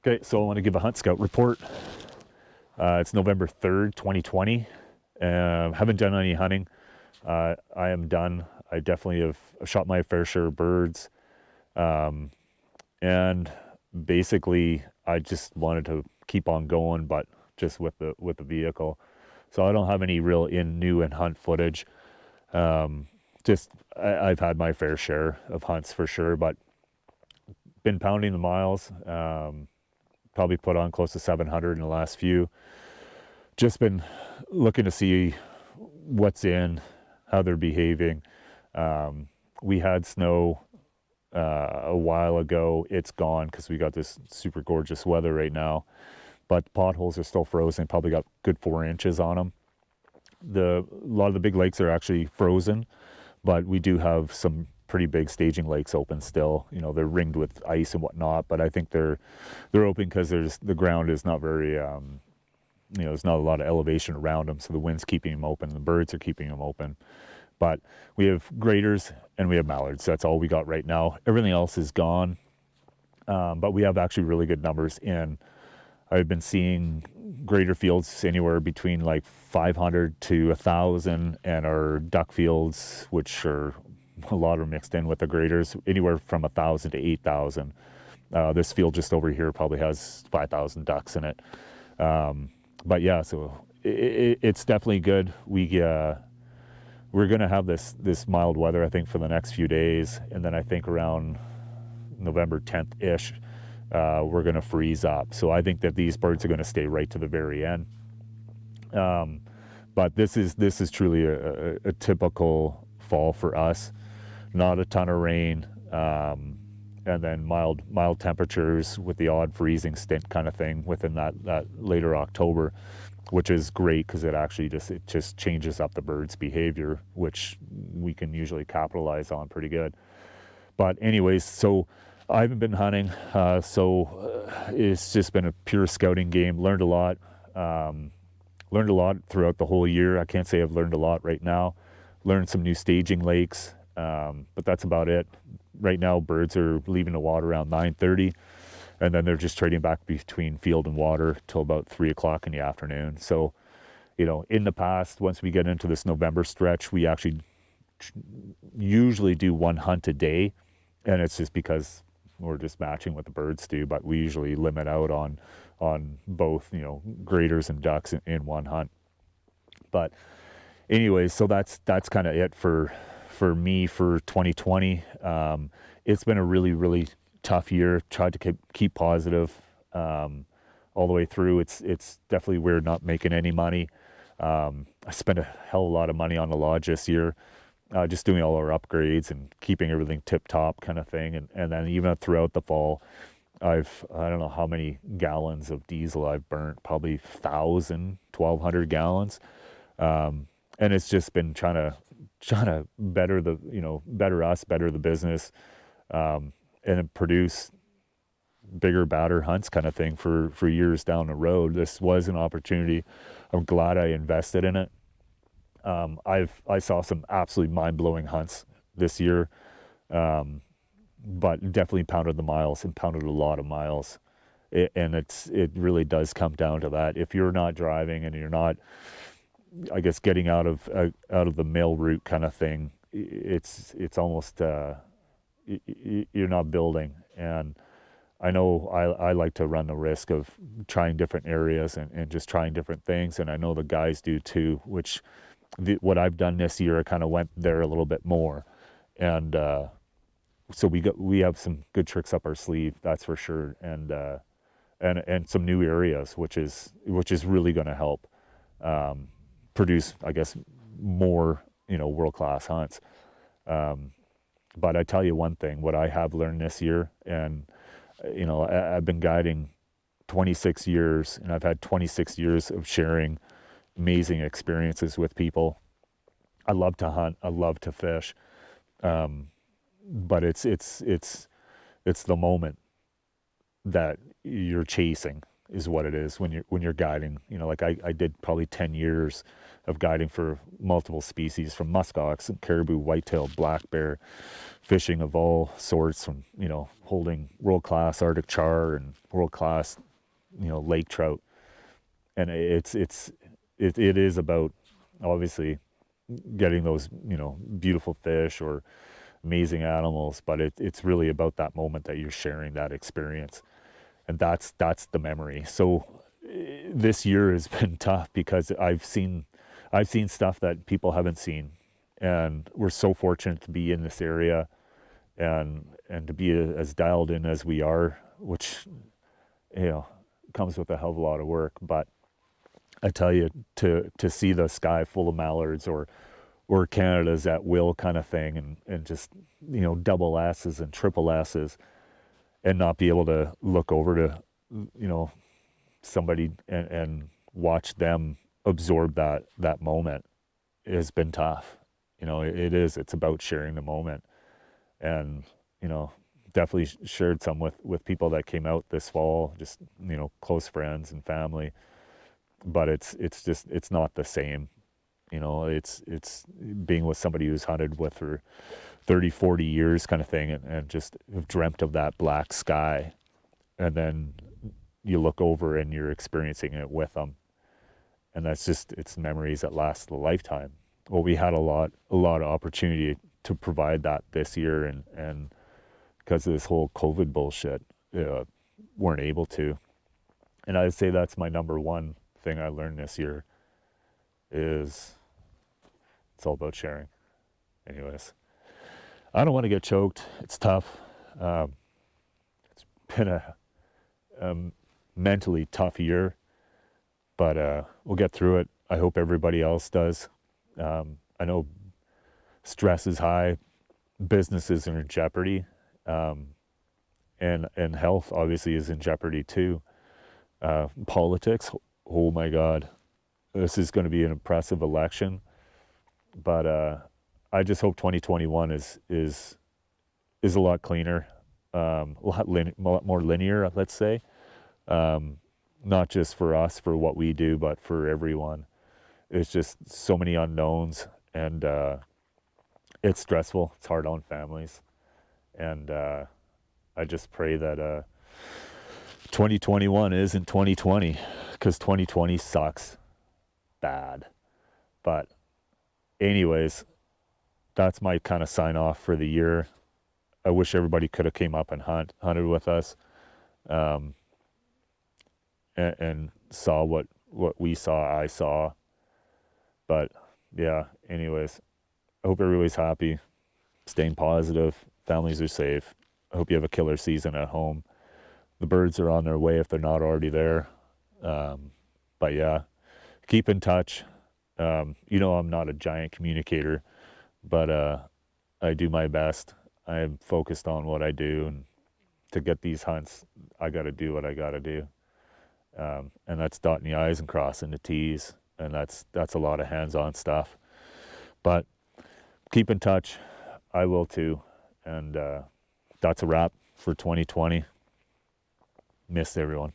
Okay, so I want to give a Hunt Scout report. It's November 3rd, 2020. Haven't done any hunting. I am done. I definitely have shot my fair share of birds. And basically, I just wanted to keep on going, but just with the vehicle. So I don't have any real new and hunt footage. I've had my fair share of hunts for sure, but been pounding the miles. Probably put on close to 700 in the last few. Just been looking to see what's in, how they're behaving. We had snow a while ago. It's gone because we got this super gorgeous weather right now, but potholes are still frozen. Probably got good 4 inches on them. A lot of the big lakes are actually frozen, but we do have some pretty big staging lakes open still. You know, they're ringed with ice and whatnot, but I think they're open because the ground is not very there's not a lot of elevation around them, so the wind's keeping them open, the birds are keeping them open. But we have Greaters and we have Mallards. That's all we got right now. Everything else is gone, but we have actually really good numbers in. I've been seeing greater fields anywhere between like 500 to 1,000, and our duck fields, which are a lot are mixed in with the Greaters, anywhere from 1,000 to 8,000. This field just over here probably has 5,000 ducks in it. But yeah, so it's definitely good. We're going to have this mild weather, I think, for the next few days, and then I think around November 10th-ish, we're going to freeze up. So I think that these birds are going to stay right to the very end. But this is truly a typical fall for us. Not a ton of rain, and then mild temperatures with the odd freezing stint kind of thing within that later October, which is great because it actually just changes up the bird's behavior, which we can usually capitalize on pretty good. But anyways, so I haven't been hunting, so it's just been a pure scouting game. Learned a lot throughout the whole year. I can't say I've learned a lot right now. Learned some new staging lakes, but that's about it. Right now, birds are leaving the water around 9:30, and then they're just trading back between field and water till about 3 o'clock in the afternoon. So, you know, in the past, once we get into this November stretch, we actually usually do 1 hunt a day, and it's just because we're just matching what the birds do, but we usually limit out on both, you know, Greaters and ducks in 1 hunt. But anyways, so that's kind of it for me for 2020. It's been a really, really tough year. Tried to keep positive all the way through. It's definitely weird not making any money. I spent a hell of a lot of money on the lodge this year, just doing all our upgrades and keeping everything tip top kind of thing. And then even throughout the fall, I don't know how many gallons of diesel I've burnt, probably 1,000, 1,200 gallons. And it's just been trying to better better the business, and produce bigger, badder hunts kind of thing for years down the road. This was an opportunity. I'm glad I invested in it. I saw some absolutely mind-blowing hunts this year, but definitely pounded the miles and pounded a lot of miles. And it really does come down to that. If you're not driving and you're not, I guess, getting out of the mail route kind of thing, it's almost you're not building. And I know I like to run the risk of trying different areas and just trying different things, and I know the guys do too. Which what I've done this year, I kind of went there a little bit more, and so we have some good tricks up our sleeve, that's for sure, and some new areas, which is really going to help produce, I guess, more, you know, world-class hunts. But I tell you one thing, what I have learned this year, and you know, I've been guiding 26 years, and I've had 26 years of sharing amazing experiences with people. I love to hunt, I love to fish, but it's the moment that you're chasing is what it is when you're guiding. You know, like I did probably 10 years of guiding for multiple species, from muskox and caribou, whitetail, black bear, fishing of all sorts, from, you know, holding world-class Arctic char and world-class, you know, lake trout. And it is about, obviously, getting those, you know, beautiful fish or amazing animals, but it's really about that moment that you're sharing that experience. And that's the memory. So this year has been tough because I've seen stuff that people haven't seen, and we're so fortunate to be in this area and to be as dialed in as we are, which, you know, comes with a hell of a lot of work. But I tell you, to see the sky full of mallards or Canada's at will kind of thing, and just, you know, double S's and triple S's, and not be able to look over to, you know, somebody and watch them absorb that moment has been tough. You know, it's about sharing the moment. And, you know, definitely shared some with people that came out this fall, just, you know, close friends and family. But it's not the same. You know, it's being with somebody who's hunted with for 30, 40 years kind of thing, and just have dreamt of that black sky. And then you look over and you're experiencing it with them. And that's just, it's memories that last a lifetime. Well, we had a lot of opportunity to provide that this year, and because of this whole COVID bullshit, weren't able to. And I'd say that's my number one thing I learned this year, is it's all about sharing. Anyways, I don't want to get choked. It's tough. It's been a mentally tough year, but we'll get through it. I hope everybody else does. I know stress is high, businesses are in jeopardy, and health obviously is in jeopardy too. Politics, oh my God, this is going to be an impressive election, but I just hope 2021 is a lot cleaner, a lot more linear, let's say. Not just for us, for what we do, but for everyone. It's just so many unknowns, and it's stressful. It's hard on families, and I just pray that 2021 isn't 2020, because 2020 sucks bad. But anyways, that's my kind of sign off for the year. I wish everybody could have came up and hunted with us, and saw what we saw, I saw. But yeah, anyways, I hope everybody's happy, staying positive, families are safe. I hope you have a killer season at home. The birds are on their way if they're not already there. But yeah, keep in touch. You know, I'm not a giant communicator, but I do my best. I am focused on what I do, and to get these hunts, I got to do what I got to do. And that's dotting the I's and crossing the T's, and that's a lot of hands-on stuff. But keep in touch. I will too. And that's a wrap for 2020. Miss everyone.